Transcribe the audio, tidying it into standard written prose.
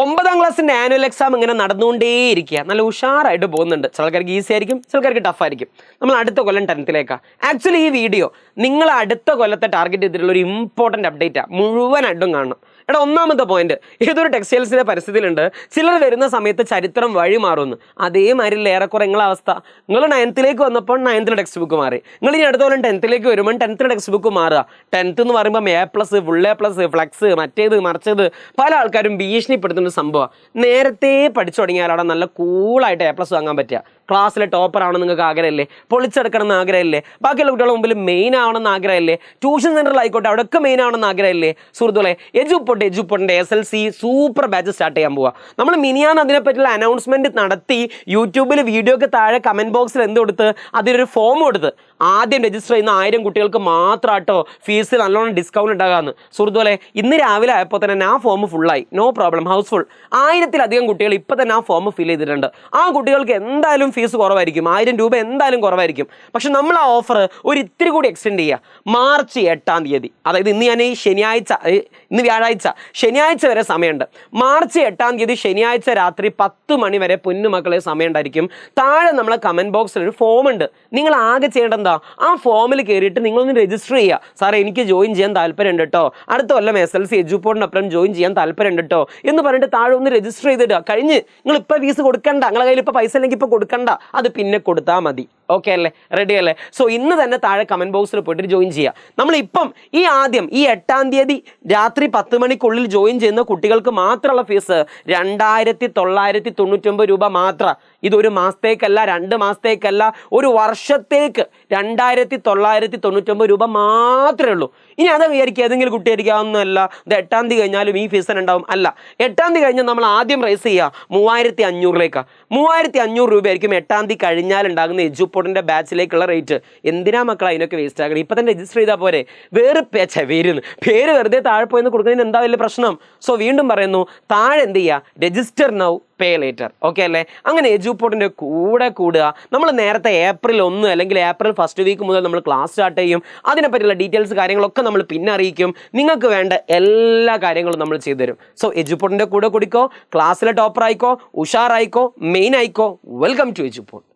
9ാം ക്ലാസ്സിൻ്റെ annual exam ഇങ്ങനെ നടന്നുകൊണ്ടേയിരിക്കുക, നല്ല ഉഷാറായിട്ട് പോകുന്നുണ്ട്. ചിലക്കാർക്ക് ഈസി ആയിരിക്കും, ചിലക്കാർക്ക് ടഫായിരിക്കും. നമ്മൾ അടുത്ത കൊല്ലം 10th-ലേക്കാണ്. ആക്ച്വലി ഈ വീഡിയോ നിങ്ങൾ അടുത്ത കൊല്ലത്തെ ടാർഗറ്റ് ചെയ്തിട്ടുള്ള ഒരു ഇമ്പോർട്ടൻ്റ് അപ്ഡേറ്റാണ്. മുഴുവനായിട്ടും കാണണം. എടാ, ഒന്നാമത്തെ പോയിന്റ്, ഏതൊരു ടെക്സ്റ്റൈൽസിൻ്റെ പരിസ്ഥിതിയിലുണ്ട് ചിലർ വരുന്ന സമയത്ത് ചരിത്രം വഴി മാറുമെന്ന്. അതേമാതിരി ഏറെക്കുറെ നിങ്ങളെ അവസ്ഥ. നിങ്ങൾ 9th-ലേക്ക് വന്നപ്പോൾ 9th ടെക്സ്റ്റ് ബുക്ക് മാറി. നിങ്ങൾ ഇനി അടുത്ത കൊല്ലം 10th-ലേക്ക് വരുമ്പോൾ 10th ടെക്സ്റ്റ് ബുക്ക് മാറുക. 10th എന്ന് പറയുമ്പോൾ A+, ഫുൾ A+, ഫ്ലക്സ്, മറ്റേത് മറിച്ചത്, പല ആൾക്കാരും ഭീഷണിപ്പെടുത്തുന്ന സംഭവം. നേരത്തെ പഠിച്ചു തുടങ്ങിയാൽ അവിടെ നല്ല കൂളായിട്ട് A+ വാങ്ങാൻ പറ്റുക. ക്ലാസ്സിലെ ടോപ്പർ ആവണമെന്ന് നിങ്ങൾക്ക് ആഗ്രഹമില്ലേ? പൊളിച്ചെടുക്കണം എന്ന് ആഗ്രഹമില്ലേ? ബാക്കിയുള്ള കുട്ടികളുടെ മുമ്പിൽ മെയിൻ ആവണമെന്ന് ആഗ്രഹമില്ലേ? ട്യൂഷൻ സെൻ്ററിലായിക്കോട്ടെ അവിടെയൊക്കെ മെയിൻ ആവണമെന്ന് ആഗ്രഹമില്ലേ? സുഹൃത്തുക്കളെ, എജുപോട്ടിൻ്റെ SLC സൂപ്പർ ബാച്ച് സ്റ്റാർട്ട് ചെയ്യാൻ പോവുക. നമ്മൾ മിനിയാന്ന് അതിനെപ്പറ്റിയുള്ള അനൗൺസ്മെൻറ്റ് നടത്തി യൂട്യൂബിൽ വീഡിയോക്ക് താഴെ കമൻറ്റ് ബോക്സിൽ എന്ത് കൊടുത്ത് അതിലൊരു ഫോം കൊടുത്ത് ആദ്യം രജിസ്റ്റർ ചെയ്യുന്ന 1000 കുട്ടികൾക്ക് മാത്രമാട്ടോ ഫീസ് നല്ലോണം ഡിസ്കൗണ്ട് ഉണ്ടാകാമെന്ന്. സുഹൃത്തുക്കളെ, ഇന്ന് രാവിലെ ആയപ്പോൾ തന്നെ ആ ഫോം ഫുള്ളായി. No problem, house full. 1000-ലധികം കുട്ടികൾ ഇപ്പോൾ തന്നെ ആ ഫോം ഫിൽ ചെയ്തിട്ടുണ്ട്. ആ കുട്ടികൾക്ക് എന്തായാലും ഫീസ് കുറവായിരിക്കും, 1000 രൂപ എന്തായാലും കുറവായിരിക്കും. പക്ഷെ നമ്മൾ ആ ഓഫർ ഒരു ഇത്തിരി കൂടി എക്സ്റ്റെൻഡ് ചെയ്യുക. മാർച്ച് 8-ാം തീയതി, അതായത് ഇന്ന് ഞാൻ ഇന്ന് വ്യാഴാഴ്ച, ശനിയാഴ്ച വരെ സമയമുണ്ട്. മാർച്ച് 8-ാം തീയതി ശനിയാഴ്ച രാത്രി 10 മണി വരെ പൊന്നുമക്കളെ സമയം ഉണ്ടായിരിക്കും. താഴെ നമ്മളെ കമൻറ്റ് ബോക്സിൽ ഒരു ഫോം ഉണ്ട്. നിങ്ങൾ ആകെ ചെയ്യേണ്ടത് എന്താ? ആ ഫോമിൽ കയറിയിട്ട് നിങ്ങളൊന്ന് രജിസ്റ്റർ ചെയ്യുക. സാറേ, എനിക്ക് ജോയിൻ ചെയ്യാൻ താല്പര്യമുണ്ട് കേട്ടോ, അടുത്ത കൊല്ലം SLC എജുപോർട്ടിനൊപ്പം ജോയിൻ ചെയ്യാൻ താല്പര്യമുണ്ട് കേട്ടോ എന്ന് പറഞ്ഞിട്ട് താഴെ ഒന്ന് രജിസ്റ്റർ ചെയ്തിടുക. കഴിഞ്ഞ്. നിങ്ങൾ ഇപ്പോൾ ഫീസ് കൊടുക്കണ്ട, നിങ്ങളുടെ കയ്യിൽ ഇപ്പോൾ പൈസ ഇല്ലെങ്കിൽ ഇപ്പോൾ കൊടുക്കണ്ട, അത് പിന്നെ കൊടുത്താൽ മതി. ഓക്കെ അല്ലേ? റെഡി അല്ലേ? സോ ഇന്ന് തന്നെ താഴെ കമൻറ്റ് ബോക്സിൽ പോയിട്ട് ജോയിൻ ചെയ്യുക. നമ്മളിപ്പം ഈ 8-ാം തീയതി രാത്രി 10 മണിക്കുള്ളിൽ ജോയിൻ ചെയ്യുന്ന കുട്ടികൾക്ക് മാത്രമുള്ള ഫീസ് 2999 രൂപ മാത്രം. ഇതൊരു മാസത്തേക്കല്ല, 2 മാസത്തേക്കല്ല, ഒരു വർഷത്തേക്ക് 2999 രൂപ മാത്രമേ ഉള്ളൂ. ഇനി അത് വിചാരിക്കുക ഏതെങ്കിലും കുട്ടി ആയിരിക്കാവുന്നതല്ല, ഇത് 8-ാം തീയതി കഴിഞ്ഞാലും ഈ ഫീസ് ഉണ്ടാവും. അല്ല, 8-ാം തീയതി കഴിഞ്ഞാൽ നമ്മൾ ആദ്യം റൈസ് ചെയ്യുക 3500-ലേക്കാണ്. 3500 രൂപയായിരിക്കും 8-ാം തീയതി കഴിഞ്ഞാൽ ഉണ്ടാകുന്ന എജുപോർട്ടിൻ്റെ ബാച്ചിലേക്കുള്ള റേറ്റ്. എന്തിനാ മക്കൾ അതിനൊക്കെ വേസ്റ്റ് ആക്കണം? ഇപ്പം തന്നെ രജിസ്റ്റർ ചെയ്താൽ പോരെ. പേര് വെറുതെ താഴെ പോയെന്ന് കൊടുക്കുന്നതിന് എന്താ വലിയ പ്രശ്നം? സോ വീണ്ടും പറയുന്നു, താഴെ എന്ത് ചെയ്യുക? Register now, pay later. Okay അല്ലേ? അങ്ങനെ എജുപോർട്ടിൻ്റെ കൂടെ കൂടുക. നമ്മൾ നേരത്തെ April 1 അല്ലെങ്കിൽ April 1st വീക്ക് മുതൽ നമ്മൾ ക്ലാസ് സ്റ്റാർട്ട് ചെയ്യും. അതിനെപ്പറ്റിയുള്ള ഡീറ്റെയിൽസ് കാര്യങ്ങളൊക്കെ നമ്മൾ പിന്നെ അറിയിക്കും. നിങ്ങൾക്ക് വേണ്ട എല്ലാ കാര്യങ്ങളും നമ്മൾ ചെയ്തു തരും. സോ എജുപോർട്ടിൻ്റെ കൂടെ കുടിക്കോ, ക്ലാസ്സിലെ ടോപ്പർ ആയിക്കോ, ഉഷാറായിക്കോ, മെയിൻ ആയിക്കോ. Welcome to Eduport.